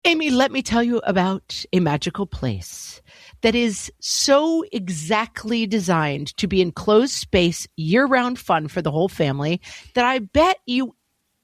Amy, let me tell you about a magical place that is so exactly designed to be enclosed space, year-round fun for the whole family that I bet you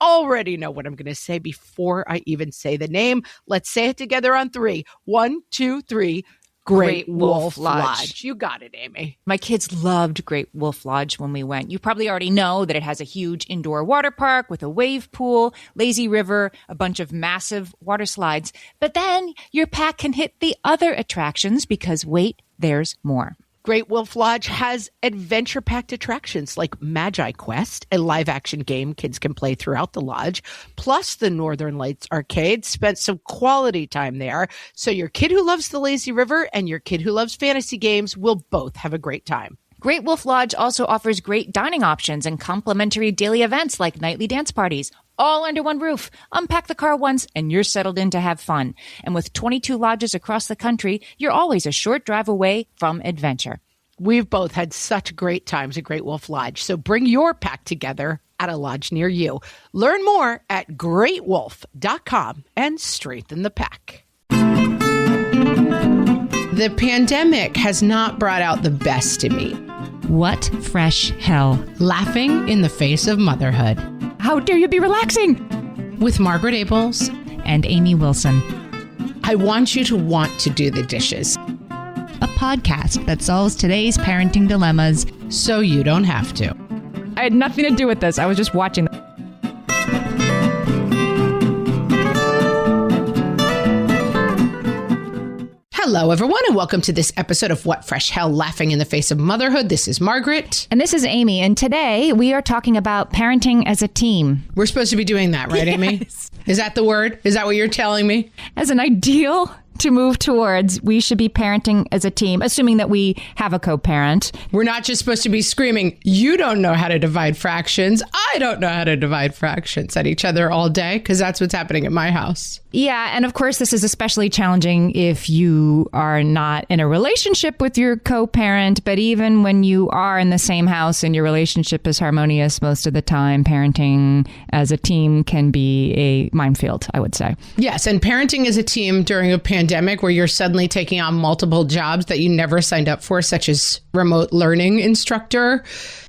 already know what I'm going to say before I even say the name. Let's say it together on 3. 1, 2, 3. Great Wolf Lodge. You got it, Amy. My kids loved Great Wolf Lodge when we went. You probably already know that it has a huge indoor water park with a wave pool, lazy river, a bunch of massive water slides. But then your pack can hit the other attractions because, wait, there's more. Great Wolf Lodge has adventure-packed attractions like Magi Quest, a live-action game kids can play throughout the lodge, plus the Northern Lights Arcade. Spent some quality time there, so your kid who loves the lazy river and your kid who loves fantasy games will both have a great time. Great Wolf Lodge also offers great dining options and complimentary daily events like nightly dance parties, all under one roof. Unpack the car once and you're settled in to have fun. And with 22 lodges across the country, you're always a short drive away from adventure. We've both had such great times at Great Wolf Lodge, so bring your pack together at a lodge near you. Learn more at greatwolf.com and strengthen the pack. The pandemic has not brought out the best in me. What fresh hell? Laughing in the face of motherhood. How dare you be relaxing? With Margaret Abels and Amy Wilson. I want you to want to do the dishes. A podcast that solves today's parenting dilemmas so you don't have to. I had nothing to do with this. I was just watching. Hello, everyone, and welcome to this episode of What Fresh Hell, Laughing in the Face of Motherhood. This is Margaret. And this is Amy. And today we are talking about parenting as a team. We're supposed to be doing that, right, Yes. Amy? Is that the word? Is that what you're telling me? As an ideal to move towards, we should be parenting as a team, assuming that we have a co-parent. We're not just supposed to be screaming, you don't know how to divide fractions, I don't know how to divide fractions at each other all day, because that's what's happening at my house. Yeah, and of course, this is especially challenging if you are not in a relationship with your co-parent, but even when you are in the same house and your relationship is harmonious most of the time, parenting as a team can be a minefield, I would say. Yes, and parenting as a team during a pandemic where you're suddenly taking on multiple jobs that you never signed up for, such as remote learning instructor.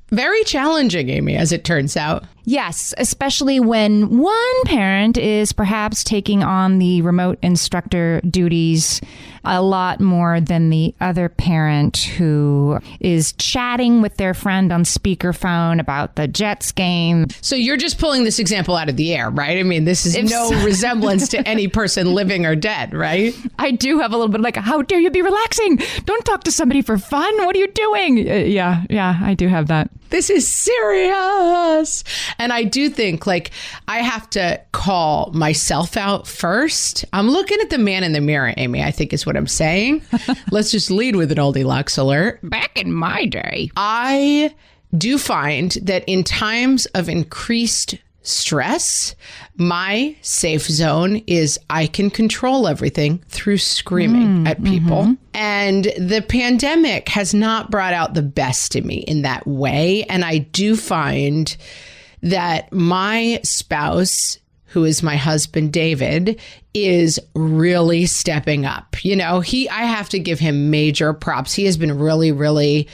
Very challenging, Amy, as it turns out. Yes, especially when one parent is perhaps taking on the remote instructor duties a lot more than the other parent who is chatting with their friend on speakerphone about the Jets game. So you're just pulling this example out of the air, right? I mean, this is no resemblance to any person living or dead, right? I do have a little bit like, how dare you be relaxing? Don't talk to somebody for fun. What are you doing? Yeah, I do have that. This is serious. And I do think, like, I have to call myself out first. I'm looking at the man in the mirror, Amy, I think is what I'm saying. Let's just lead with an Goldilocks alert. Back in my day, I do find that in times of increased stress, my safe zone is I can control everything through screaming at people. Mm-hmm. And the pandemic has not brought out the best in me in that way. And I do find that my spouse, who is my husband, David, is really stepping up. You know, I have to give him major props. He has been really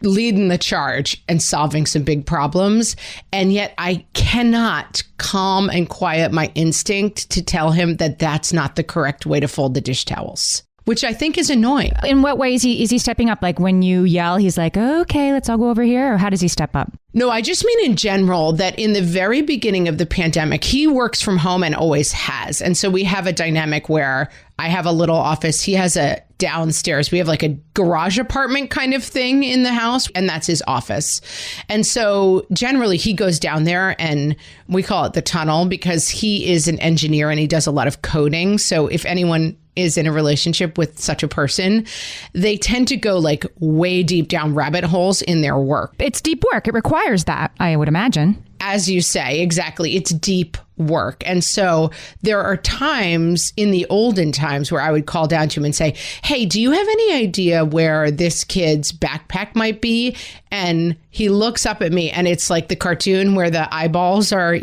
leading the charge and solving some big problems. And yet I cannot calm and quiet my instinct to tell him that that's not the correct way to fold the dish towels, which I think is annoying. In what way is he stepping up? Like when you yell, he's like, okay, let's all go over here? Or how does he step up? No, I just mean in general that in the very beginning of the pandemic, he works from home and always has. And so we have a dynamic where I have a little office. He has a downstairs. We have like a garage apartment kind of thing in the house, and that's his office. And so generally he goes down there and we call it the tunnel because he is an engineer and he does a lot of coding. So if anyone is in a relationship with such a person, they tend to go like way deep down rabbit holes in their work. It's deep work. It requires that, I would imagine. as you say, exactly, it's deep work. And so there are times in the olden times where I would call down to him and say, hey, do you have any idea where this kid's backpack might be? And he looks up at me and it's like the cartoon where the eyeballs are,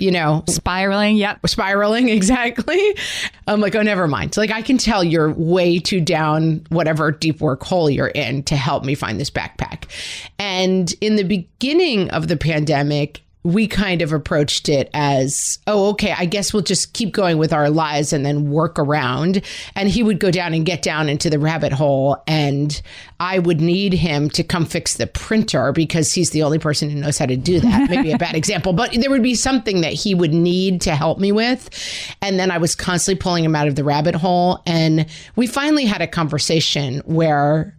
spiraling. Yep. Spiraling. Exactly. I'm like, oh, never mind. Like, I can tell you're way too down whatever deep work hole you're in to help me find this backpack. And in the beginning of the pandemic, we kind of approached it as, oh, okay, I guess we'll just keep going with our lives and then work around. And he would go down and get down into the rabbit hole. And I would need him to come fix the printer because he's the only person who knows how to do that. Maybe a bad example, but there would be something that he would need to help me with. And then I was constantly pulling him out of the rabbit hole. And we finally had a conversation where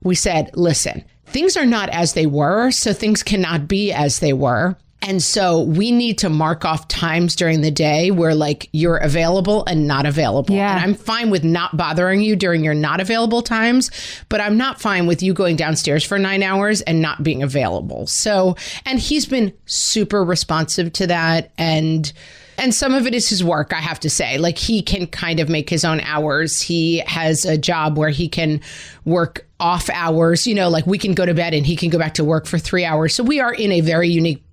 we said, listen, things are not as they were, so things cannot be as they were. And so we need to mark off times during the day where like you're available and not available. Yeah. And I'm fine with not bothering you during your not available times, but I'm not fine with you going downstairs for 9 hours and not being available. So, and he's been super responsive to that. And some of it is his work, I have to say. Like, he can kind of make his own hours. He has a job where he can work off hours, like we can go to bed and he can go back to work for 3 hours. So we are in a very unique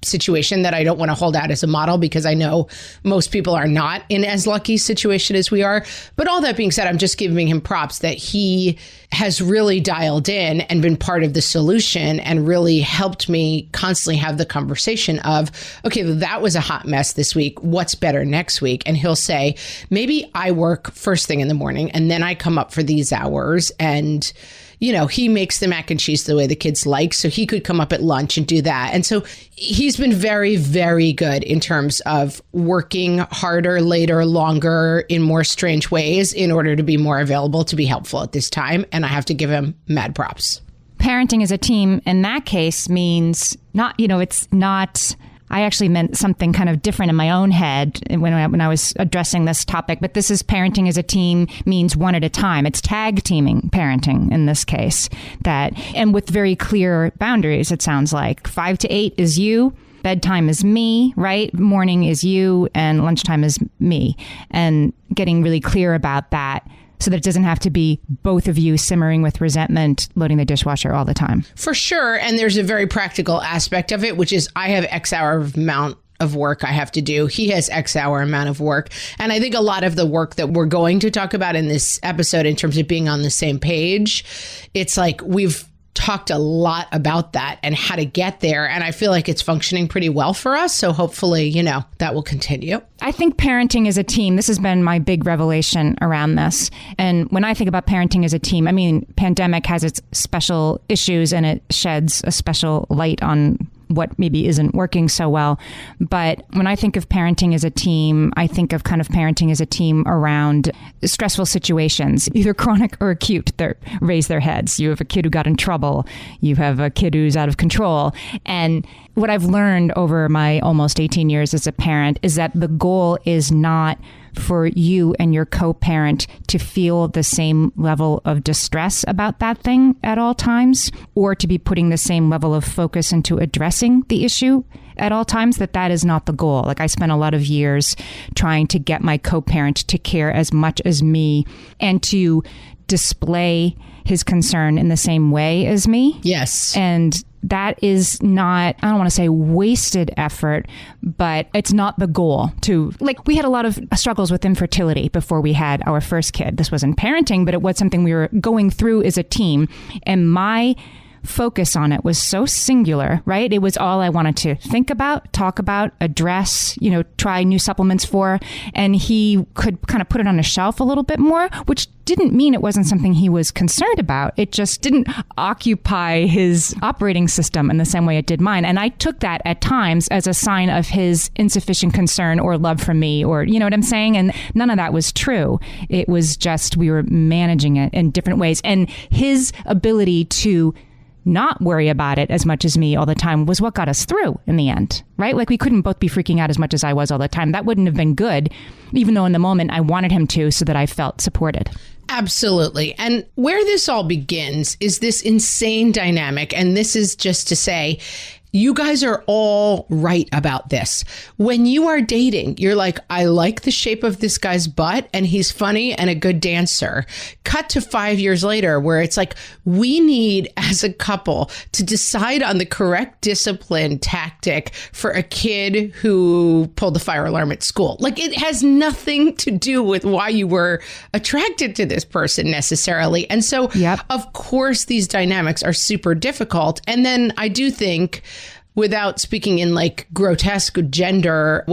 situation that I don't want to hold out as a model because I know most people are not in as lucky situation as we are. But all that being said, I'm just giving him props that he has really dialed in and been part of the solution and really helped me constantly have the conversation of, okay, that was a hot mess this week. What's better next week? And he'll say, maybe I work first thing in the morning and then I come up for these hours and he makes the mac and cheese the way the kids like, so he could come up at lunch and do that. And so he's been very, very good in terms of working harder, later, longer, in more strange ways in order to be more available, to be helpful at this time. And I have to give him mad props. Parenting as a team in that case means it's not... I actually meant something kind of different in my own head when I was addressing this topic. But this is parenting as a team means one at a time. It's tag teaming parenting in this case, and with very clear boundaries. It sounds like 5 to 8 is you. Bedtime is me, right? Morning is you and lunchtime is me. And getting really clear about that, so that it doesn't have to be both of you simmering with resentment, loading the dishwasher all the time. For sure. And there's a very practical aspect of it, which is I have X hour amount of work I have to do. He has X hour amount of work. And I think a lot of the work that we're going to talk about in this episode in terms of being on the same page, it's like we've talked a lot about that and how to get there. And I feel like it's functioning pretty well for us. So hopefully, that will continue. I think parenting as a team, this has been my big revelation around this. And when I think about parenting as a team, pandemic has its special issues and it sheds a special light on what maybe isn't working so well. But when I think of parenting as a team, I think of kind of parenting as a team around stressful situations, either chronic or acute, that raise their heads. You have a kid who got in trouble. You have a kid who's out of control. And what I've learned over my almost 18 years as a parent is that the goal is not for you and your co-parent to feel the same level of distress about that thing at all times, or to be putting the same level of focus into addressing the issue at all times. That is not the goal. Like, I spent a lot of years trying to get my co-parent to care as much as me and to display his concern in the same way as me. Yes. And that is not, I don't want to say wasted effort, but it's not the goal to, we had a lot of struggles with infertility before we had our first kid. This wasn't parenting, but it was something we were going through as a team. And my focus on it was so singular, right? It was all I wanted to think about, talk about, address, try new supplements for. And he could kind of put it on a shelf a little bit more, which didn't mean it wasn't something he was concerned about. It just didn't occupy his operating system in the same way it did mine. And I took that at times as a sign of his insufficient concern or love for me, or, you know what I'm saying? And none of that was true. It was just, we were managing it in different ways. And his ability to not worry about it as much as me all the time was what got us through in the end, right? We couldn't both be freaking out as much as I was all the time. That wouldn't have been good, even though in the moment I wanted him to, so that I felt supported. Absolutely. And where this all begins is this insane dynamic. And this is just to say, you guys are all right about this. When you are dating, you're like, I like the shape of this guy's butt and he's funny and a good dancer. Cut to 5 years later where it's like, we need as a couple to decide on the correct discipline tactic for a kid who pulled the fire alarm at school. Like, it has nothing to do with why you were attracted to this person necessarily. And so, of course, these dynamics are super difficult. And then I do think, without speaking in like grotesque gender,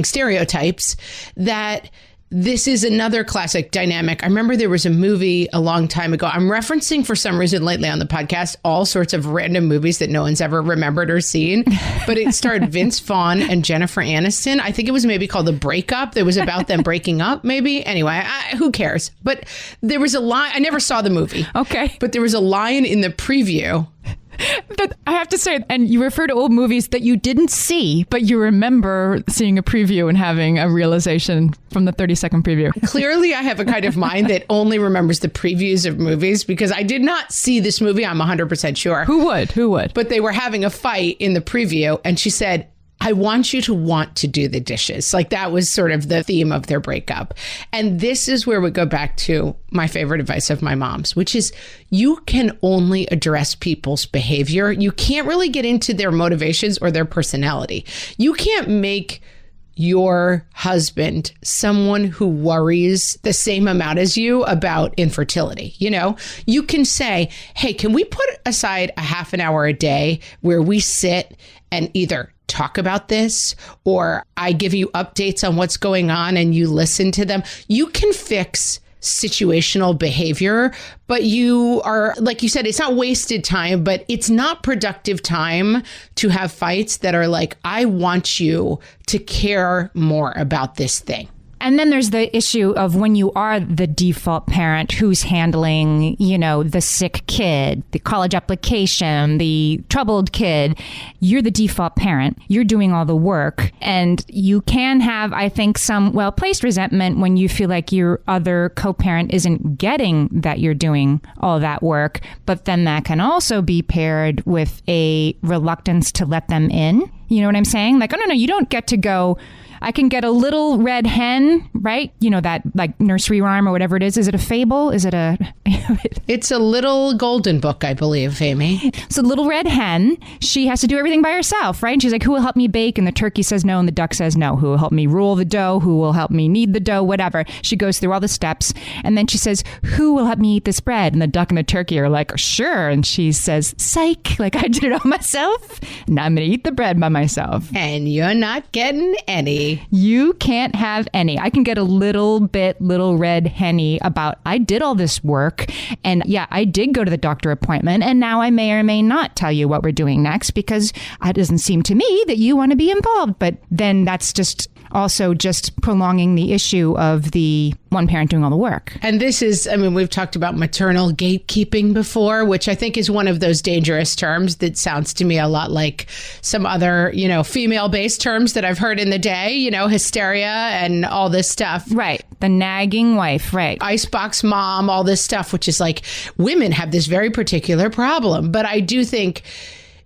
stereotypes, that this is another classic dynamic. I remember there was a movie a long time ago. I'm referencing for some reason lately on the podcast all sorts of random movies that no one's ever remembered or seen. But it starred Vince Vaughn and Jennifer Aniston. I think it was maybe called The Breakup. It was about them breaking up, maybe. Anyway, who cares? But there was a line. I never saw the movie. Okay. But there was a line in the preview. But I have to say, and you refer to old movies that you didn't see, but you remember seeing a preview and having a realization from the 30-second preview. Clearly, I have a kind of mind that only remembers the previews of movies because I did not see this movie. I'm 100% sure. Who would? But they were having a fight in the preview. And she said, I want you to want to do the dishes. Like, that was sort of the theme of their breakup. And this is where we go back to my favorite advice of my mom's, which is you can only address people's behavior. You can't really get into their motivations or their personality. You can't make your husband someone who worries the same amount as you about infertility. You know, you can say, hey, can we put aside a half an hour a day where we sit and either talk about this, or I give you updates on what's going on and you listen to them. You can fix situational behavior, but you are, like you said, it's not wasted time, but it's not productive time to have fights that are like, I want you to care more about this thing. And then there's the issue of when you are the default parent who's handling, you know, the sick kid, the college application, the troubled kid. You're the default parent. You're doing all the work. And you can have, I think, some well-placed resentment when you feel like your other co-parent isn't getting that you're doing all that work. But then that can also be paired with a reluctance to let them in. You know what I'm saying? Like, oh, no, you don't get to go. I can get a little red hen, right? You know, that like nursery rhyme or whatever it is. Is it a fable? Is it a... It's a little golden book, I believe, Amy. So little red hen, she has to do everything by herself, right? And she's like, who will help me bake? And the turkey says no, and the duck says no. Who will help me roll the dough? Who will help me knead the dough? Whatever. She goes through all the steps. And then she says, who will help me eat this bread? And the duck and the turkey are like, sure. And she says, psych, like I did it all myself. Now I'm going to eat the bread by myself. And you're not getting any. You can't have any. I can get a little red henny about I did all this work and yeah, I did go to the doctor appointment and now I may or may not tell you what we're doing next because it doesn't seem to me that you want to be involved. But then that's just also just prolonging the issue of the one parent doing all the work. And this is, I mean, we've talked about maternal gatekeeping before, which I think is one of those dangerous terms that sounds to me a lot like some other, you know, female-based terms that I've heard in the day, you know, hysteria and all this stuff. Right. The nagging wife. Right. Icebox mom, all this stuff, which is like women have this very particular problem. But I do think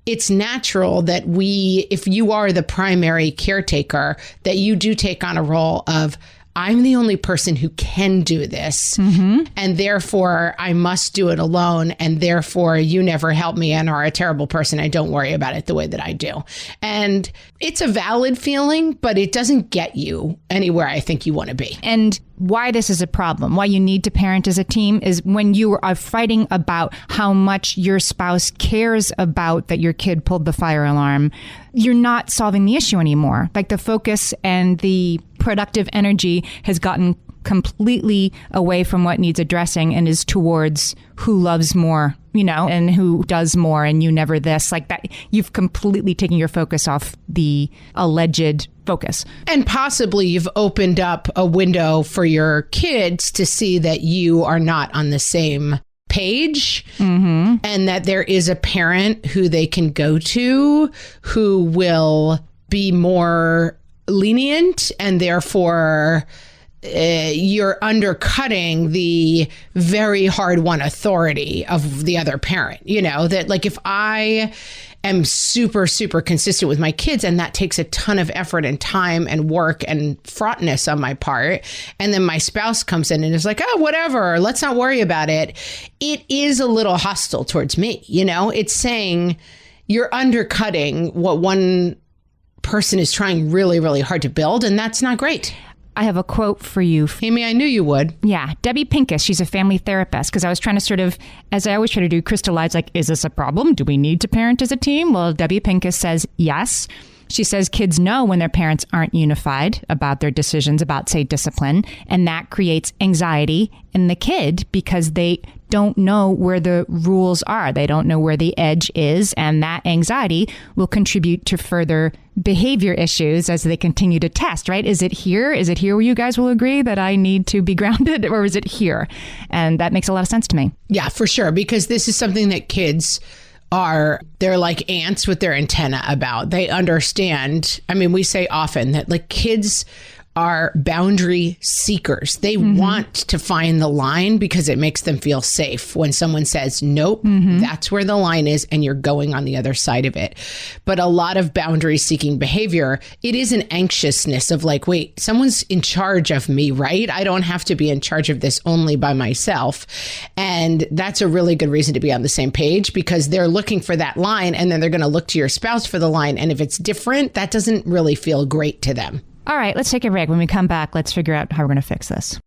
it's natural that if you are the primary caretaker, that you do take on a role of, I'm the only person who can do this. Mm-hmm. And therefore I must do it alone. And therefore you never help me and are a terrible person. I don't worry about it the way that I do. And it's a valid feeling, but it doesn't get you anywhere I think you want to be. And why this is a problem, why you need to parent as a team is when you are fighting about how much your spouse cares about that your kid pulled the fire alarm, you're not solving the issue anymore. Like the focus and the productive energy has gotten completely away from what needs addressing and is towards who loves more, you know, and who does more and you never this, like that. You've completely taken your focus off the alleged focus. And possibly you've opened up a window for your kids to see that you are not on the same page, mm-hmm. and that there is a parent who they can go to who will be more lenient and therefore you're undercutting the very hard-won authority of the other parent. You know, that like if I am super, super consistent with my kids, and that takes a ton of effort and time and work and fraughtness on my part, and then my spouse comes in and is like, oh, whatever, let's not worry about it. It is a little hostile towards me. You know, it's saying you're undercutting what one person is trying really, really hard to build, and that's not great. I have a quote for you. Amy, I knew you would. Yeah. Debbie Pincus, she's a family therapist, because I was trying to sort of, as I always try to do, crystallize, like, is this a problem? Do we need to parent as a team? Well, Debbie Pincus says yes. She says kids know when their parents aren't unified about their decisions about, say, discipline, and that creates anxiety in the kid because they don't know where the rules are. They don't know where the edge is, and that anxiety will contribute to further behavior issues as they continue to test, right? Is it here? Is it here where you guys will agree that I need to be grounded, or is it here? And that makes a lot of sense to me. Yeah, for sure, because this is something that kids they're like ants with their antenna about. They understand. I mean, we say often that like kids are boundary seekers. They want to find the line because it makes them feel safe when someone says, nope, that's where the line is and you're going on the other side of it. But a lot of boundary seeking behavior, it is an anxiousness of like, wait, someone's in charge of me, right? I don't have to be in charge of this only by myself. And that's a really good reason to be on the same page, because they're looking for that line and then they're going to look to your spouse for the line. And if it's different, that doesn't really feel great to them. All right, let's take a break. When we come back, let's figure out how we're going to fix this.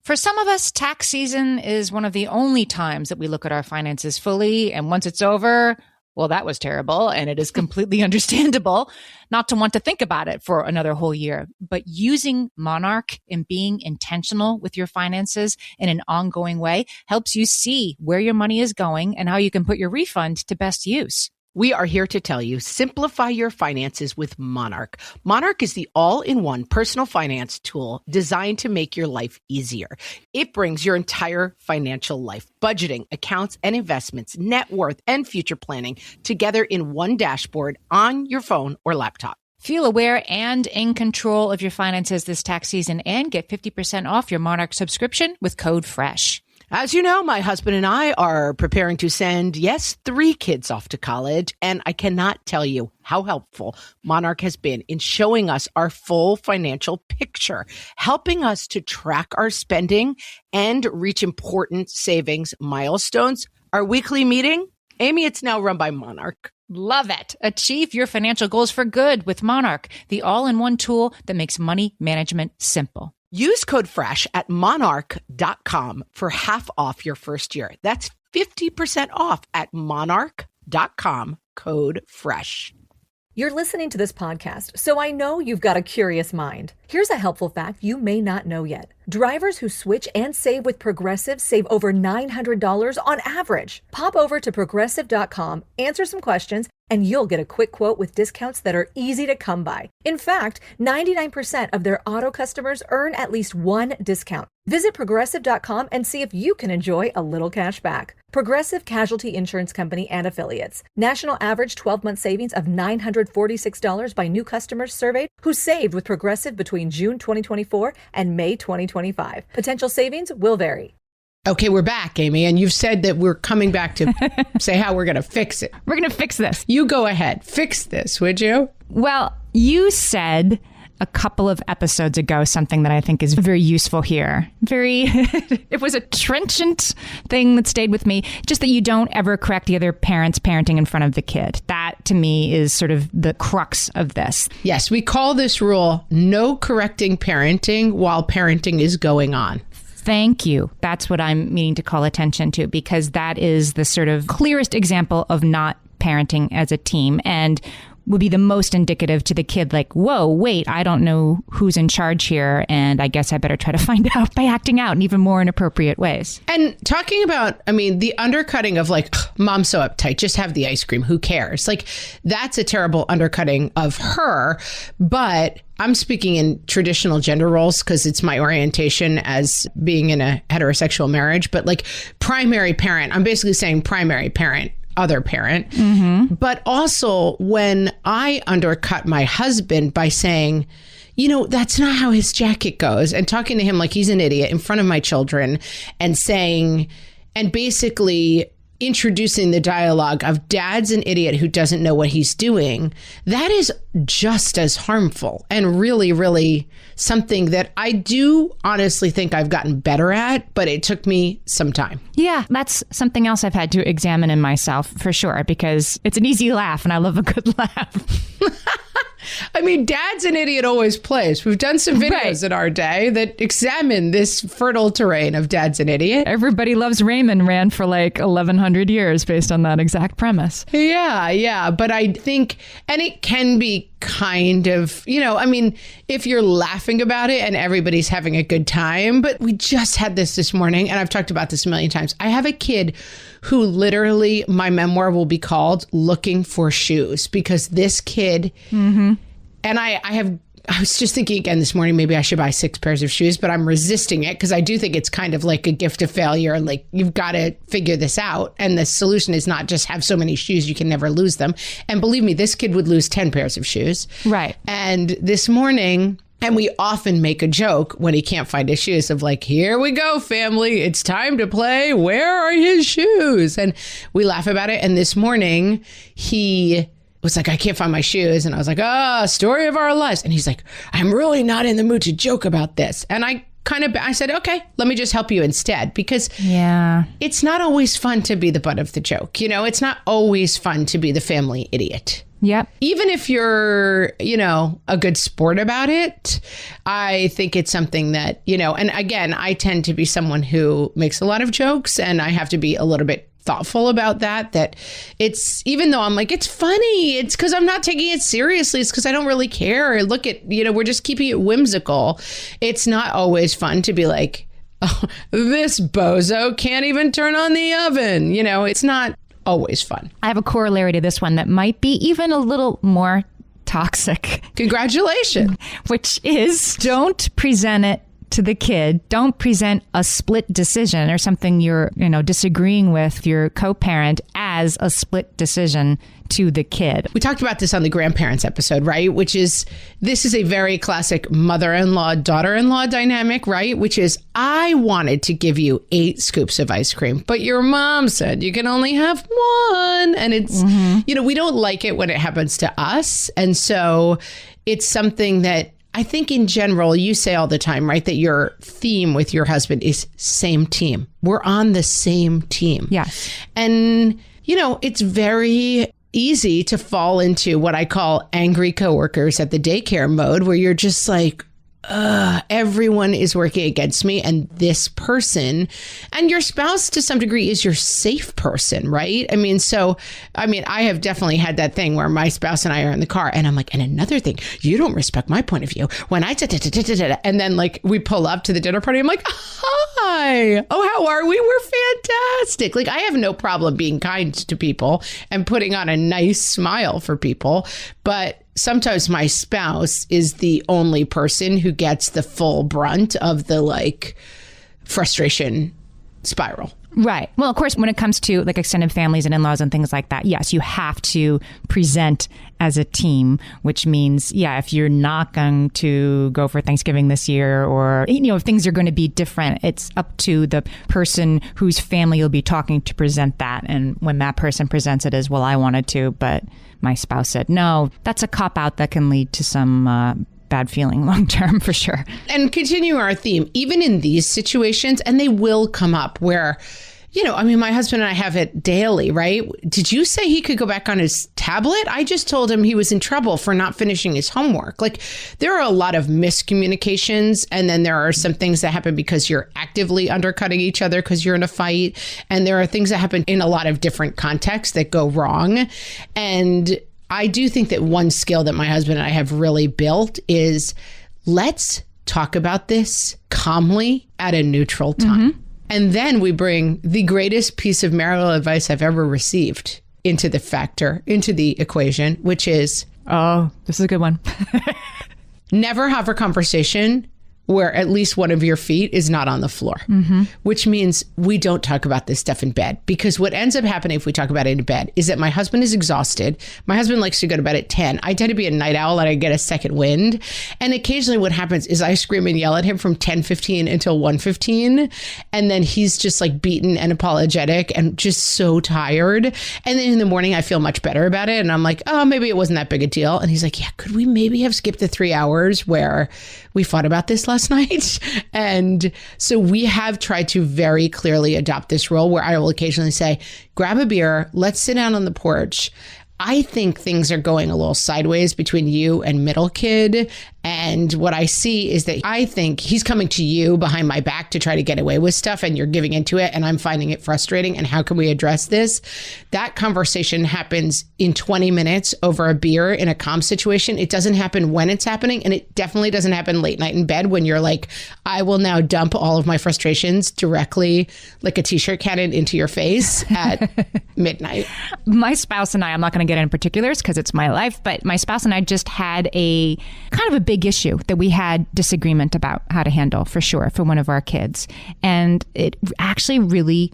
For some of us, tax season is one of the only times that we look at our finances fully. And once it's over, well, that was terrible. And it is completely understandable not to want to think about it for another whole year. But using Monarch and being intentional with your finances in an ongoing way helps you see where your money is going and how you can put your refund to best use. We are here to tell you, simplify your finances with Monarch. Monarch is the all-in-one personal finance tool designed to make your life easier. It brings your entire financial life, budgeting, accounts and investments, net worth, and future planning together in one dashboard on your phone or laptop. Feel aware and in control of your finances this tax season and get 50% off your Monarch subscription with code FRESH. As you know, my husband and I are preparing to send, 3 kids off to college, and I cannot tell you how helpful Monarch has been in showing us our full financial picture, helping us to track our spending and reach important savings milestones. Our weekly meeting, Amy, it's now run by Monarch. Love it. Achieve your financial goals for good with Monarch, the all-in-one tool that makes money management simple. Use code FRESH at monarch.com for half off your first year. That's 50% off at monarch.com, code FRESH. You're listening to this podcast, so I know you've got a curious mind. Here's a helpful fact you may not know yet. Drivers who switch and save with Progressive save over $900 on average. Pop over to progressive.com, answer some questions, and you'll get a quick quote with discounts that are easy to come by. In fact, 99% of their auto customers earn at least one discount. Visit progressive.com and see if you can enjoy a little cash back. Progressive Casualty Insurance Company and Affiliates. National average 12-month savings of $946 by new customers surveyed who saved with Progressive between June 2024 and May 2025. Potential savings will vary. Okay, we're back, Amy, and you've said that we're coming back to say how we're going to fix it. We're going to fix this. You go ahead. Fix this, would you? Well, you said a couple of episodes ago something that I think is very useful here. It was a trenchant thing that stayed with me, just that you don't ever correct the other parent's parenting in front of the kid. That, to me, is sort of the crux of this. Yes, we call this rule no correcting parenting while parenting is going on. Thank you. That's what I'm meaning to call attention to, because that is the sort of clearest example of not parenting as a team and would be the most indicative to the kid, like, whoa, wait, I don't know who's in charge here, and I guess I better try to find out by acting out in even more inappropriate ways. And talking about, the undercutting of like, mom's so uptight, just have the ice cream, who cares? Like, that's a terrible undercutting of her, but I'm speaking in traditional gender roles because it's my orientation as being in a heterosexual marriage, but like primary parent, I'm basically saying primary parent, other parent. Mm-hmm. But also when I undercut my husband by saying, that's not how his jacket goes. And talking to him like he's an idiot in front of my children and saying, and basically introducing the dialogue of dad's an idiot who doesn't know what he's doing, that is just as harmful and really, really something that I do honestly think I've gotten better at, but it took me some time. Yeah, that's something else I've had to examine in myself for sure, because it's an easy laugh and I love a good laugh. I mean, Dad's an Idiot always plays. We've done some videos in our day that examine this fertile terrain of Dad's an Idiot. Everybody Loves Raymond ran for like 1,100 years based on that exact premise. Yeah. But I think, and it can be kind of, if you're laughing about it and everybody's having a good time. But we just had this morning, and I've talked about this a million times. I have a kid who literally, my memoir will be called Looking for Shoes, because this kid, and I was just thinking again this morning, maybe I should buy 6 pairs of shoes, but I'm resisting it because I do think it's kind of like a gift of failure. And like, you've got to figure this out. And the solution is not just have so many shoes, you can never lose them. And believe me, this kid would lose 10 pairs of shoes. Right. And this morning, and we often make a joke when he can't find his shoes of like, here we go, family. It's time to play. Where are his shoes? And we laugh about it. And this morning, he was like, I can't find my shoes. And I was like, story of our lives. And he's like, I'm really not in the mood to joke about this. And I said, okay, let me just help you instead. Because it's not always fun to be the butt of the joke. It's not always fun to be the family idiot. Yep. Even if you're, a good sport about it, I think it's something that, and again, I tend to be someone who makes a lot of jokes, and I have to be a little bit thoughtful about that it's, even though I'm like, it's funny, it's because I'm not taking it seriously, it's because I don't really care. Look at, we're just keeping it whimsical. It's not always fun to be like, oh, this bozo can't even turn on the oven. It's not always fun. I have a corollary to this one that might be even a little more toxic. Congratulations. Which is, don't present it to the kid. Don't present a split decision or something you're, disagreeing with your co-parent as a split decision to the kid. We talked about this on the grandparents episode, right? This is a very classic mother-in-law, daughter-in-law dynamic, right? Which is, I wanted to give you 8 scoops of ice cream, but your mom said you can only have 1. And it's, we don't like it when it happens to us. And so it's something that I think in general, you say all the time, right, that your theme with your husband is same team. We're on the same team. Yes. And, it's very easy to fall into what I call angry coworkers at the daycare mode, where you're just like, everyone is working against me, and this person, and your spouse to some degree is your safe person, right? I have definitely had that thing where my spouse and I are in the car, and I'm like, and another thing, you don't respect my point of view when I and then like we pull up to the dinner party, I'm like, hi, oh, how are we? We're fantastic. Like, I have no problem being kind to people and putting on a nice smile for people, but sometimes my spouse is the only person who gets the full brunt of the frustration spiral. Right. Well, of course, when it comes to extended families and in-laws and things like that, yes, you have to present as a team, which means, if you're not going to go for Thanksgiving this year, or, if things are going to be different, it's up to the person whose family you'll be talking to present that. And when that person presents it as, well, I wanted to, but my spouse said no, that's a cop-out that can lead to some bad feeling long term for sure. And continue our theme, even in these situations, and they will come up where, my husband and I have it daily, right? Did you say he could go back on his tablet? I just told him he was in trouble for not finishing his homework. There are a lot of miscommunications, and then there are some things that happen because you're actively undercutting each other because you're in a fight. And there are things that happen in a lot of different contexts that go wrong. And I do think that one skill that my husband and I have really built is, let's talk about this calmly at a neutral time. And then we bring the greatest piece of marital advice I've ever received into the equation, which is, oh, this is a good one. Never have a conversation where at least one of your feet is not on the floor, which means we don't talk about this stuff in bed. Because what ends up happening if we talk about it in bed is that my husband is exhausted. My husband likes to go to bed at 10. I tend to be a night owl and I get a second wind. And occasionally what happens is I scream and yell at him from 10:15 until 1:15. And then he's just like beaten and apologetic and just so tired. And then in the morning, I feel much better about it. And I'm like, oh, maybe it wasn't that big a deal. And he's like, yeah, could we maybe have skipped the 3 hours where we fought about this last night? And so we have tried to very clearly adopt this role where I will occasionally say, grab a beer, let's sit down on the porch. I think things are going a little sideways between you and middle kid. And what I see is that I think he's coming to you behind my back to try to get away with stuff and you're giving into it and I'm finding it frustrating. And how can we address this? That conversation happens in 20 minutes over a beer in a calm situation. It doesn't happen when it's happening. And it definitely doesn't happen late night in bed when you're like, I will now dump all of my frustrations directly like a t-shirt cannon into your face at midnight. My spouse and I'm not going to get into particulars because it's my life, but my spouse and I just had a kind of a big issue that we had disagreement about how to handle for sure for one of our kids. And it actually really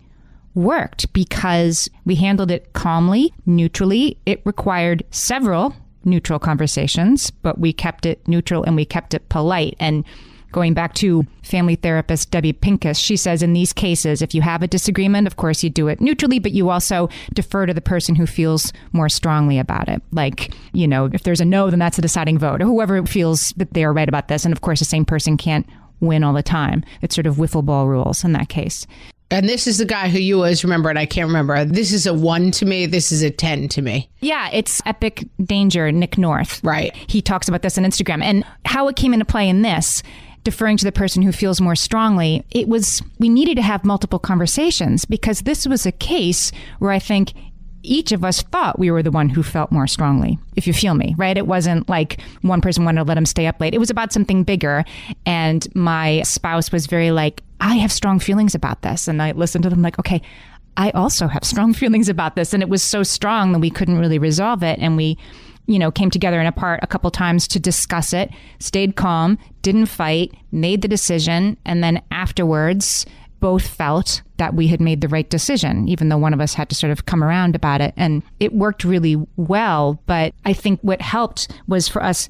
worked because we handled it calmly, neutrally. It required several neutral conversations, but we kept it neutral and we kept it polite. And going back to family therapist Debbie Pincus, she says in these cases, if you have a disagreement, of course, you do it neutrally, but you also defer to the person who feels more strongly about it. Like, you know, if there's a no, then that's a deciding vote, or whoever feels that they are right about this. And of course, the same person can't win all the time. It's sort of wiffle ball rules in that case. And this is the guy who you always remember, and I can't remember. This is a 1 to me. This is a 10 to me. Yeah, it's Epic Danger, Nick North. Right. He talks about this on Instagram. And how it came into play in this, deferring to the person who feels more strongly, we needed to have multiple conversations because this was a case where I think each of us thought we were the one who felt more strongly, if you feel me, right? It wasn't like one person wanted to let him stay up late. It was about something bigger. And my spouse was very like, I have strong feelings about this. And I listened to them like, okay, I also have strong feelings about this. And it was so strong that we couldn't really resolve it. And we came together and apart a couple times to discuss it, stayed calm, didn't fight, made the decision. And then afterwards, both felt that we had made the right decision, even though one of us had to sort of come around about it. And it worked really well. But I think what helped was for us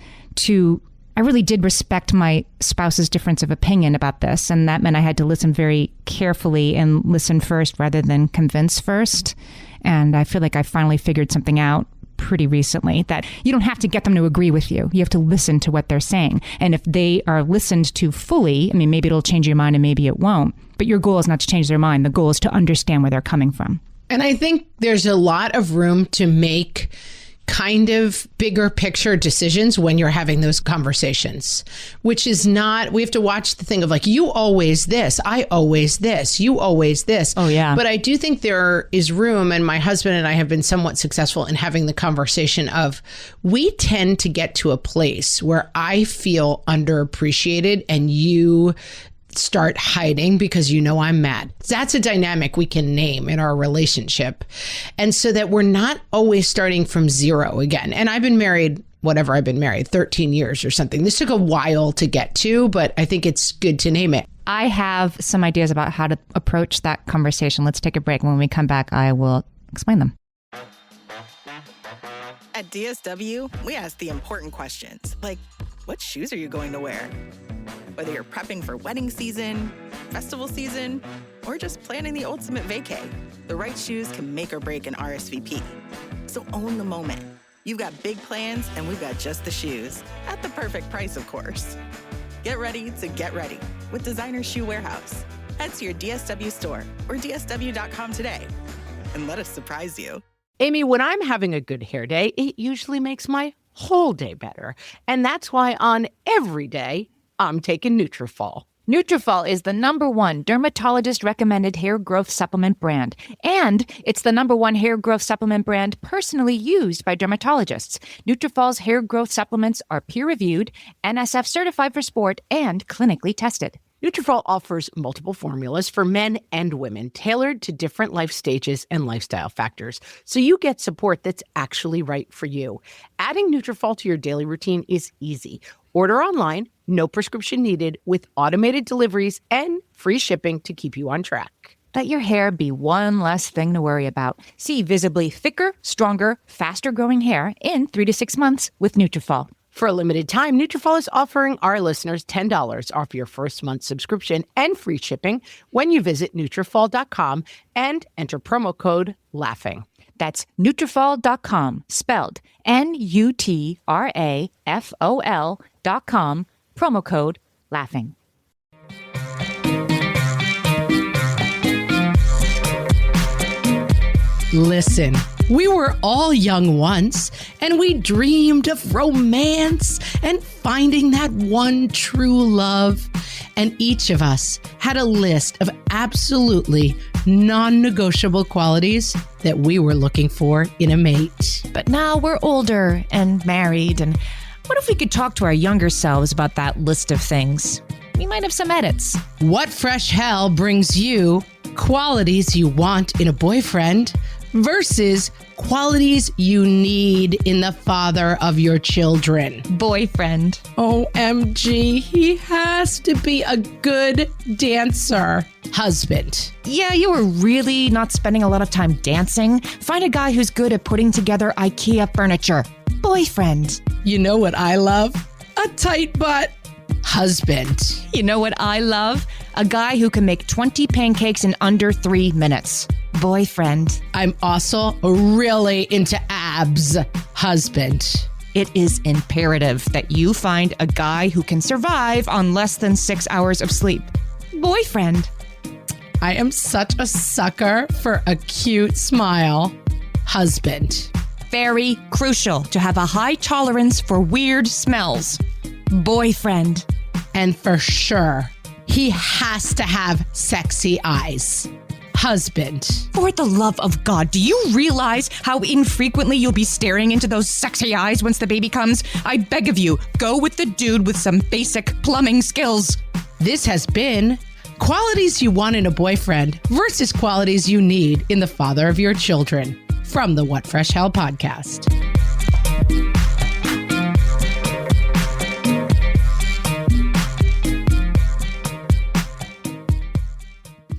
I really did respect my spouse's difference of opinion about this. And that meant I had to listen very carefully and listen first rather than convince first. And I feel like I finally figured something out pretty recently, that you don't have to get them to agree with you. You have to listen to what they're saying. And if they are listened to fully, I mean, maybe it'll change your mind and maybe it won't. But your goal is not to change their mind. The goal is to understand where they're coming from. And I think there's a lot of room to make kind of bigger picture decisions when you're having those conversations, which is not, we have to watch the thing of like, you always this, I always this, you always this. Oh, yeah. But I do think there is room, and my husband and I have been somewhat successful in having the conversation of, we tend to get to a place where I feel underappreciated and you start hiding because I'm mad. That's a dynamic we can name in our relationship. And so that we're not always starting from zero again. And I've been married, 13 years or something. This took a while to get to, but I think it's good to name it. I have some ideas about how to approach that conversation. Let's take a break. When we come back, I will explain them. At DSW, we ask the important questions, like, what shoes are you going to wear? Whether you're prepping for wedding season, festival season, or just planning the ultimate vacay, the right shoes can make or break an RSVP. So own the moment. You've got big plans, and we've got just the shoes. At the perfect price, of course. Get ready to get ready with Designer Shoe Warehouse. Head to your DSW store or dsw.com today and let us surprise you. Amy, when I'm having a good hair day, it usually makes my whole day better. And that's why on every day, I'm taking Nutrafol. Nutrafol is the #1 dermatologist-recommended hair growth supplement brand. And it's the #1 hair growth supplement brand personally used by dermatologists. Nutrafol's hair growth supplements are peer-reviewed, NSF certified for sport, and clinically tested. Nutrafol offers multiple formulas for men and women, tailored to different life stages and lifestyle factors, so you get support that's actually right for you. Adding Nutrafol to your daily routine is easy. Order online no prescription needed, with automated deliveries and free shipping to keep you on track. Let your hair be one less thing to worry about. See visibly thicker, stronger, faster-growing hair in 3 to 6 months with Nutrafol. For a limited time, Nutrafol is offering our listeners $10 off your first month subscription and free shipping when you visit Nutrafol.com and enter promo code LAUGHING. That's Nutrafol.com, spelled Nutrafol.com, promo code LAUGHING. Listen, we were all young once, and we dreamed of romance and finding that one true love. And each of us had a list of absolutely non-negotiable qualities that we were looking for in a mate. But now we're older and married, and what if we could talk to our younger selves about that list of things? We might have some edits. What Fresh Hell brings you qualities you want in a boyfriend versus qualities you need in the father of your children. Boyfriend. OMG, he has to be a good dancer. Husband. Yeah, you were really not spending a lot of time dancing. Find a guy who's good at putting together IKEA furniture. Boyfriend. You know what I love? A tight butt. Husband. You know what I love? A guy who can make 20 pancakes in under 3 minutes. Boyfriend. I'm also really into abs. Husband. It is imperative that you find a guy who can survive on less than 6 hours of sleep. Boyfriend. I am such a sucker for a cute smile. Husband. Very crucial to have a high tolerance for weird smells. Boyfriend. And for sure, he has to have sexy eyes. Husband. For the love of God, do you realize how infrequently you'll be staring into those sexy eyes once the baby comes? I beg of you, go with the dude with some basic plumbing skills. This has been qualities you want in a boyfriend versus qualities you need in the father of your children from the What Fresh Hell podcast.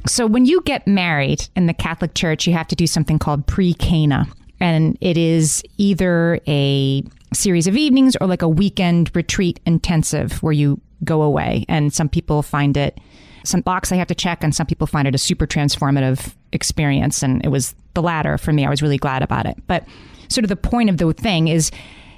So when you get married in the Catholic Church, you have to do something called pre-Cana. And it is either a series of evenings or like a weekend retreat intensive where you go away. And some people find it some box I have to check, and some people find it a super transformative experience. And it was the latter for me. I was really glad about it. But sort of the point of the thing is,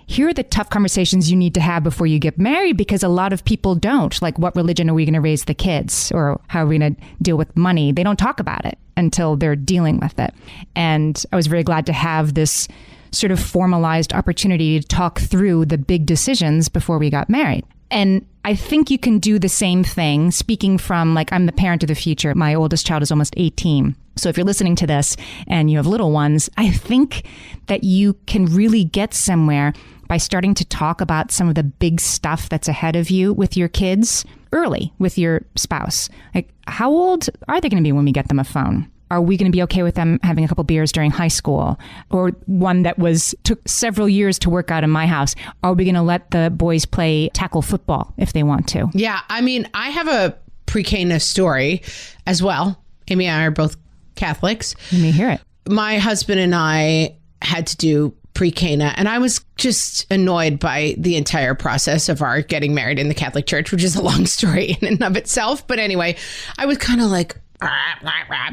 here are the tough conversations you need to have before you get married, because a lot of people don't. Like, what religion are we going to raise the kids? Or how are we going to deal with money? They don't talk about it until they're dealing with it. And I was very glad to have this sort of formalized opportunity to talk through the big decisions before we got married. And I think you can do the same thing, speaking from, like, I'm the parent of the future. My oldest child is almost 18. So if you're listening to this and you have little ones, I think that you can really get somewhere by starting to talk about some of the big stuff that's ahead of you with your kids early, with your spouse. Like, how old are they going to be when we get them a phone? Are we going to be okay with them having a couple beers during high school? Or one that took several years to work out in my house. Are we going to let the boys play tackle football if they want to? Yeah, I mean, I have a pre-Cana story as well. Amy and I are both Catholics. Let me hear it. My husband and I had to do pre-Cana, and I was just annoyed by the entire process of our getting married in the Catholic Church, which is a long story in and of itself. But anyway, I was kind of like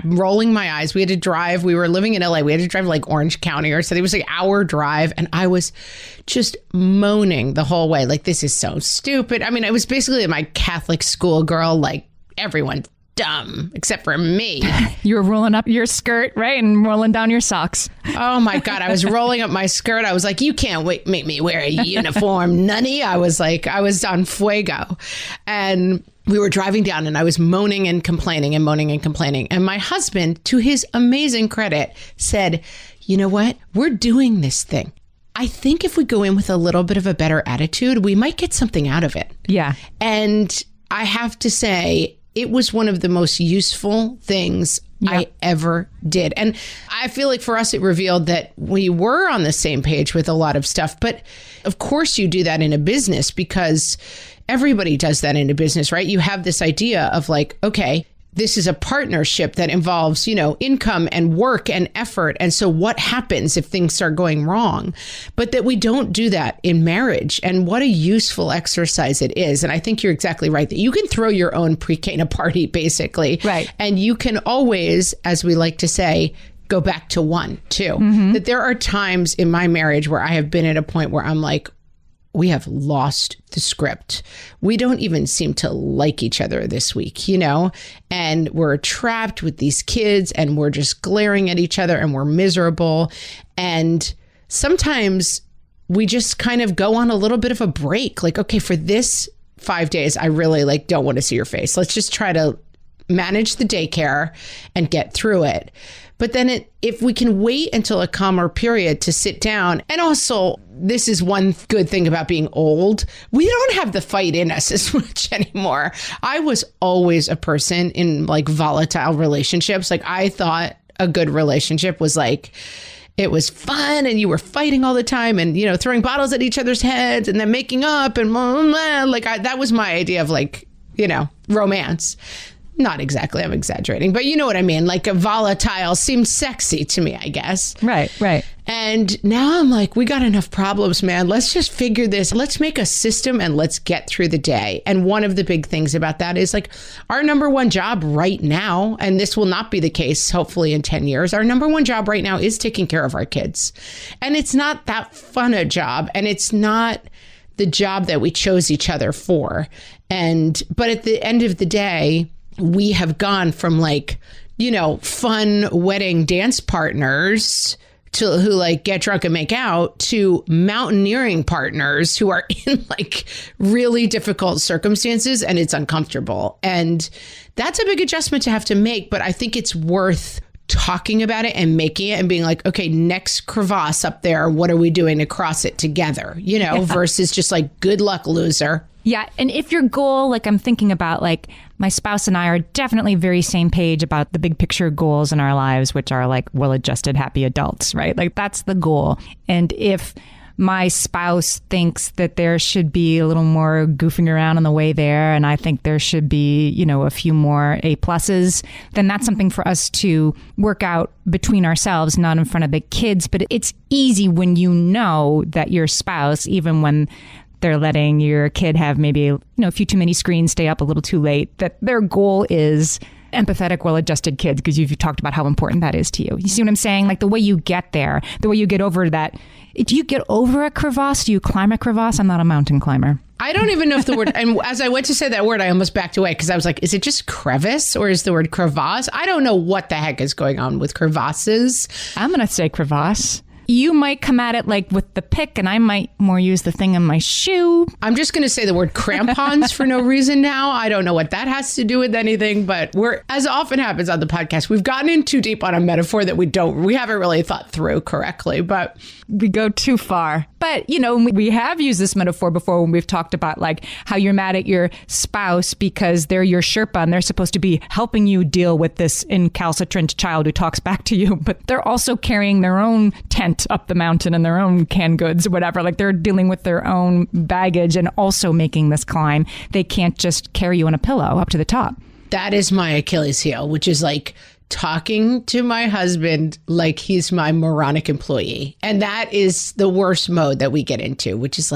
rolling my eyes. We had to drive. We were living in LA. We had to drive like Orange County or something. It was like an hour drive. And I was just moaning the whole way. Like, this is so stupid. I mean, I was basically my Catholic schoolgirl, like everyone dumb except for me. You were rolling up your skirt, right? And rolling down your socks. Oh my God. I was rolling up my skirt. I was like, you can't make me wear a uniform, nunny. I was on fuego. And we were driving down, and I was moaning and complaining and moaning and complaining. And my husband, to his amazing credit, said, you know what? We're doing this thing. I think if we go in with a little bit of a better attitude, we might get something out of it. Yeah. And I have to say, it was one of the most useful things I ever did. And I feel like for us, it revealed that we were on the same page with a lot of stuff. But of course you do that in a business, because everybody does that in a business, right? You have this idea of like, okay, this is a partnership that involves, income and work and effort. And so what happens if things start going wrong? But that we don't do that in marriage. And what a useful exercise it is. And I think you're exactly right that you can throw your own pre-K party, basically. Right. And you can always, as we like to say, go back to one, too. That there are times in my marriage where I have been at a point where I'm like, we have lost the script. We don't even seem to like each other this week, and we're trapped with these kids and we're just glaring at each other and we're miserable. And sometimes we just kind of go on a little bit of a break. Like, okay, for this 5 days, I really don't want to see your face. Let's just try to manage the daycare and get through it. But then if we can wait until a calmer period to sit down, and also this is one good thing about being old, we don't have the fight in us as much anymore. I was always a person in volatile relationships. I thought a good relationship was it was fun and you were fighting all the time and, throwing bottles at each other's heads and then making up and blah, blah, blah. That was my idea of romance. Not exactly, I'm exaggerating, but you know what I mean? A volatile seems sexy to me, I guess. Right. And now I'm like, we got enough problems, man. Let's just figure this. Let's make a system and let's get through the day. And one of the big things about that is our number one job right now, and this will not be the case, hopefully in 10 years, our number one job right now is taking care of our kids. And it's not that fun a job. And it's not the job that we chose each other for. But at the end of the day, we have gone from fun wedding dance partners who get drunk and make out to mountaineering partners who are in really difficult circumstances and it's uncomfortable. And that's a big adjustment to have to make. But I think it's worth talking about it and making it and being okay, next crevasse up there, what are we doing to cross it together, versus just good luck, loser. Yeah. And if your goal, I'm thinking about my spouse and I are definitely very same page about the big picture goals in our lives, which are well-adjusted, happy adults, right? That's the goal. And if my spouse thinks that there should be a little more goofing around on the way there, and I think there should be, a few more A+, then that's something for us to work out between ourselves, not in front of the kids. But it's easy when you know that your spouse, even when they're letting your kid have maybe, a few too many screens, stay up a little too late, that their goal is empathetic, well-adjusted kids, because you've talked about how important that is to you. You see what I'm saying? The way you get there, the way you get over that. Do you get over a crevasse? Do you climb a crevasse? I'm not a mountain climber. I don't even know if the word, and as I went to say that word, I almost backed away because I was is it just crevice or is the word crevasse? I don't know what the heck is going on with crevasses. I'm going to say crevasse. You might come at it with the pick, and I might more use the thing in my shoe. I'm just going to say the word crampons for no reason now. I don't know what that has to do with anything, but as often happens on the podcast, we've gotten in too deep on a metaphor that we haven't really thought through correctly, but we go too far. But, we have used this metaphor before when we've talked about how you're mad at your spouse because they're your Sherpa and they're supposed to be helping you deal with this incalcitrant child who talks back to you, but they're also carrying their own tent up the mountain and their own canned goods or whatever. They're dealing with their own baggage and also making this climb. They can't just carry you on a pillow up to the top. That is my Achilles heel, which is talking to my husband like he's my moronic employee. And that is the worst mode that we get into, which is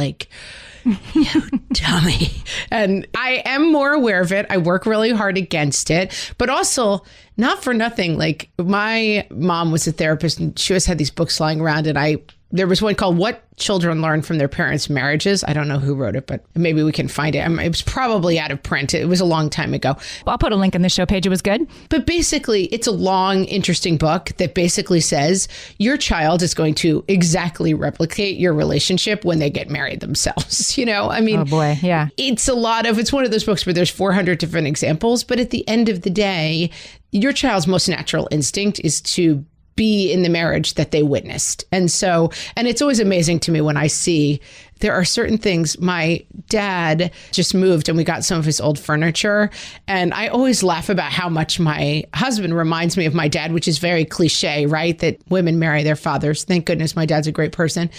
you dummy. And I am more aware of it. I work really hard against it, but also not for nothing. My mom was a therapist and she always had these books lying around, and there was one called What Children Learn from Their Parents' Marriages. I don't know who wrote it, but maybe we can find it. It was probably out of print. It was a long time ago. I'll put a link in the show page. It was good. But basically, it's a long, interesting book that basically says your child is going to exactly replicate your relationship when they get married themselves. Oh boy, yeah. It's one of those books where there's 400 different examples, but at the end of the day, your child's most natural instinct is to be in the marriage that they witnessed. And it's always amazing to me when I see there are certain things. My dad just moved and we got some of his old furniture. And I always laugh about how much my husband reminds me of my dad, which is very cliche, right? That women marry their fathers. Thank goodness my dad's a great person.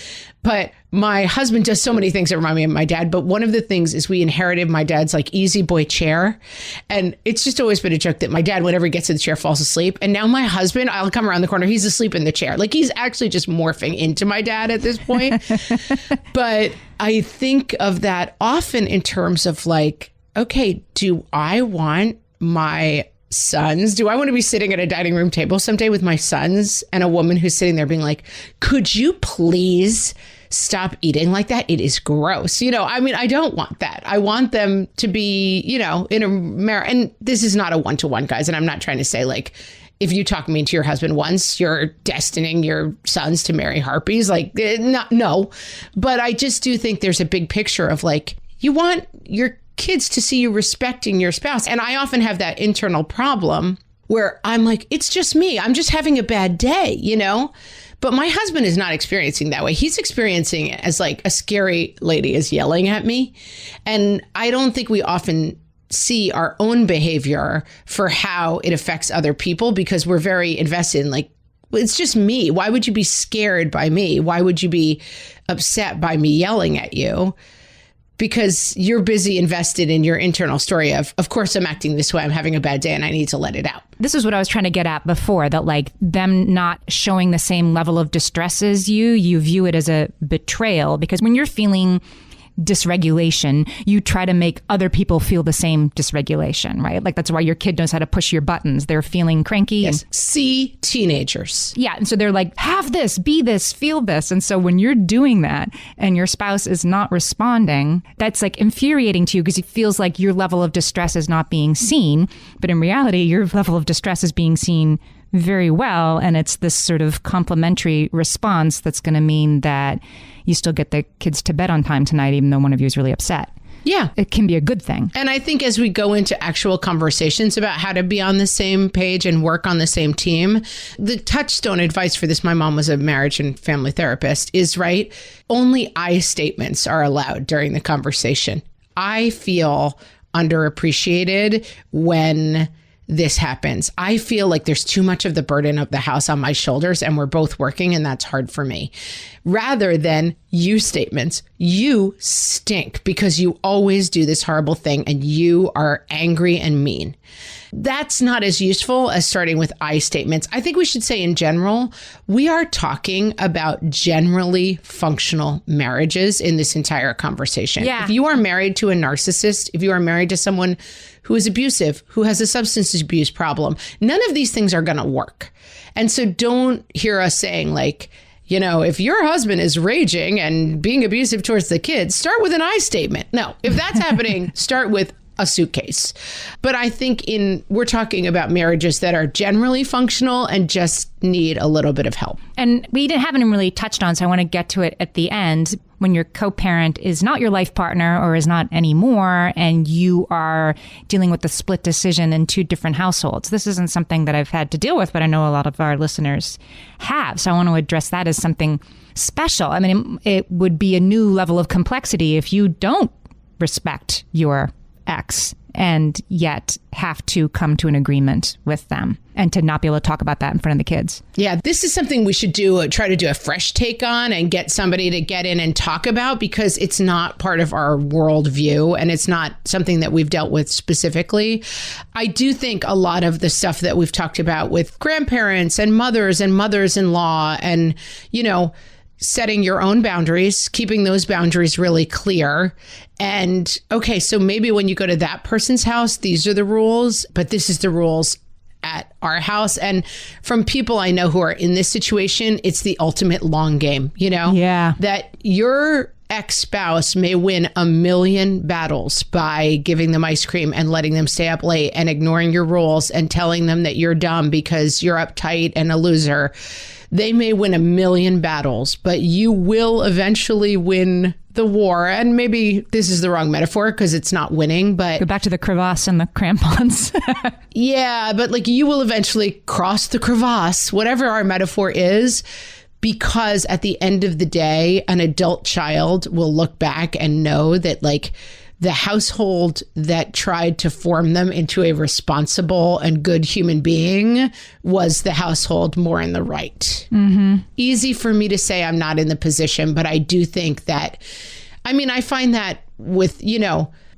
But my husband does so many things that remind me of my dad. But one of the things is we inherited my dad's like easy boy chair. And it's just always been a joke that my dad, whenever he gets in the chair, falls asleep. And now my husband, I'll come around the corner, he's asleep in the chair. Like he's actually just morphing into my dad at this point. But I think of that often in terms of like, okay, do I want my sons? Do I want to be sitting at a dining room table someday with my sons and a woman who's sitting there being like, could you please stop eating like that? It is gross. You know, I mean, I don't want that. I want them to be, you know, in a marriage. And this is not a one-to-one, guys. And I'm not trying to say like, if you talk mean to your husband once, you're destining your sons to marry harpies. Like, no. But I just do think there's a big picture of like, you want your kids to see you respecting your spouse. And I often have that internal problem where I'm like, it's just me. I'm just having a bad day, you know? But my husband is not experiencing that way. He's experiencing it as like a scary lady is yelling at me. And I don't think we often see our own behavior for how it affects other people because we're very invested in like, it's just me. Why would you be scared by me? Why would you be upset by me yelling at you? Because you're busy invested in your internal story of course, I'm acting this way. I'm having a bad day and I need to let it out. This is what I was trying to get at before, that like them not showing the same level of distress as you view it as a betrayal. Because when you're feeling dysregulation, you try to make other people feel the same dysregulation, right? Like that's why your kid knows how to push your buttons. They're feeling cranky. Yes. See teenagers. Yeah. And so they're like, have this, be this, feel this. And so when you're doing that and your spouse is not responding, that's like infuriating to you because it feels like your level of distress is not being seen. But in reality, your level of distress is being seen very well. And it's this sort of complementary response that's going to mean that you still get the kids to bed on time tonight, even though one of you is really upset. Yeah. It can be a good thing. And I think as we go into actual conversations about how to be on the same page and work on the same team, the touchstone advice for this, my mom was a marriage and family therapist, is right. Only I statements are allowed during the conversation. I feel underappreciated when this happens. I feel like there's too much of the burden of the house on my shoulders and we're both working and that's hard for me. Rather than you statements, you stink because you always do this horrible thing and you are angry and mean. That's not as useful as starting with I statements. I think we should say in general, we are talking about generally functional marriages in this entire conversation. Yeah. If you are married to a narcissist, if you are married to someone who is abusive, who has a substance abuse problem, none of these things are going to work. And so don't hear us saying like, you know, if your husband is raging and being abusive towards the kids, start with an I statement. No, if that's happening, start with a suitcase. But I think we're talking about marriages that are generally functional and just need a little bit of help. And we haven't really touched on, so I want to get to it at the end. When your co-parent is not your life partner or is not anymore, and you are dealing with the split decision in two different households. This isn't something that I've had to deal with, but I know a lot of our listeners have. So I want to address that as something special. I mean, it would be a new level of complexity if you don't respect your ex and yet have to come to an agreement with them and to not be able to talk about that in front of the kids. Yeah, this is something we should try to do a fresh take on and get somebody to get in and talk about because it's not part of our worldview and it's not something that we've dealt with specifically. I do think a lot of the stuff that we've talked about with grandparents and mothers-in-law and, you know, setting your own boundaries, keeping those boundaries really clear. And okay, so maybe when you go to that person's house, these are the rules, but this is the rules at our house. And from people I know who are in this situation, it's the ultimate long game, you know? Yeah. That your ex-spouse may win 1,000,000 battles by giving them ice cream and letting them stay up late and ignoring your rules and telling them that you're dumb because you're uptight and a loser. They may win 1,000,000 battles, but you will eventually win the war. And maybe this is the wrong metaphor because it's not winning, but go back to the crevasse and the crampons. Yeah, but like you will eventually cross the crevasse, whatever our metaphor is. because at the end of the day, an adult child will look back and know that like the household that tried to form them into a responsible and good human being was the household more in the right. Easy for me to say I'm not in the position, but I do think that, I mean, I find that with,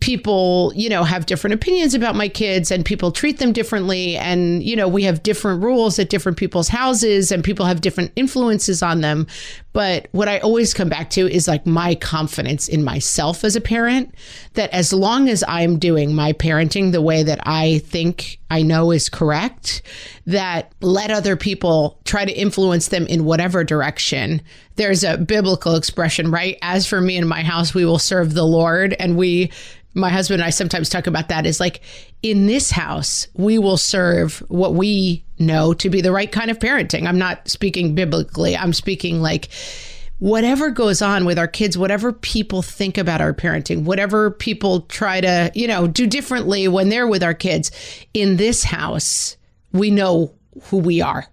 people, have different opinions about my kids and people treat them differently. And, we have different rules at different people's houses and people have different influences on them. But what I always come back to is like my confidence in myself as a parent, that as long as I'm doing my parenting the way that I think I know is correct, that let other people try to influence them in whatever direction. There's a biblical expression, right? As for me and my house, we will serve the Lord. And my husband and I sometimes talk about that is like, in this house, we will serve what we know to be the right kind of parenting. I'm not speaking biblically. I'm speaking like whatever goes on with our kids, whatever people think about our parenting, whatever people try to, do differently when they're with our kids. In this house, we know who we are.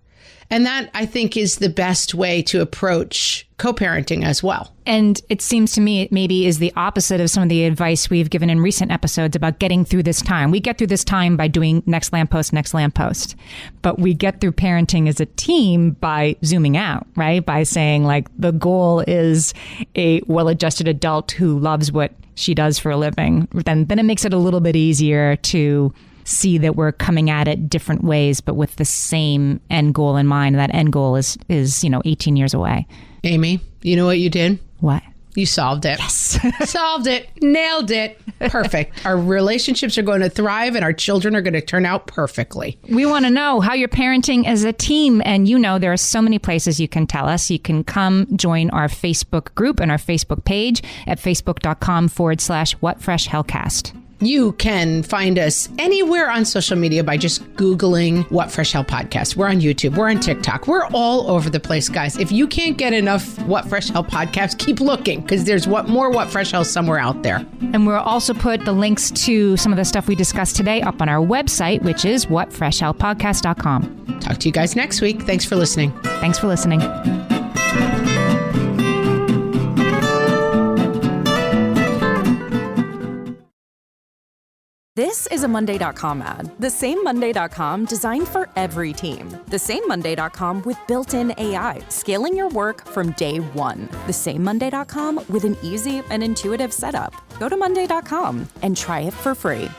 And that, I think, is the best way to approach co-parenting as well. And it seems to me it maybe is the opposite of some of the advice we've given in recent episodes about getting through this time. We get through this time by doing next lamppost. But we get through parenting as a team by zooming out, right? By saying like the goal is a well-adjusted adult who loves what she does for a living. Then it makes it a little bit easier to see that we're coming at it different ways, but with the same end goal in mind. That end goal is 18 years away. Amy, you know what you did? What? You solved it. Yes. Solved it. Nailed it. Perfect. Our relationships are going to thrive and our children are going to turn out perfectly. We want to know how you're parenting as a team. And there are so many places you can tell us. You can come join our Facebook group and our Facebook page at facebook.com/whatfreshhellcast. You can find us anywhere on social media by just Googling What Fresh Hell Podcast. We're on YouTube. We're on TikTok. We're all over the place, guys. If you can't get enough What Fresh Hell Podcast, keep looking because there's more What Fresh Hell somewhere out there. And we'll also put the links to some of the stuff we discussed today up on our website, which is whatfreshhellpodcast.com. Talk to you guys next week. Thanks for listening. Thanks for listening. This is a Monday.com ad. The same Monday.com designed for every team. The same Monday.com with built-in AI, scaling your work from day one. The same Monday.com with an easy and intuitive setup. Go to Monday.com and try it for free.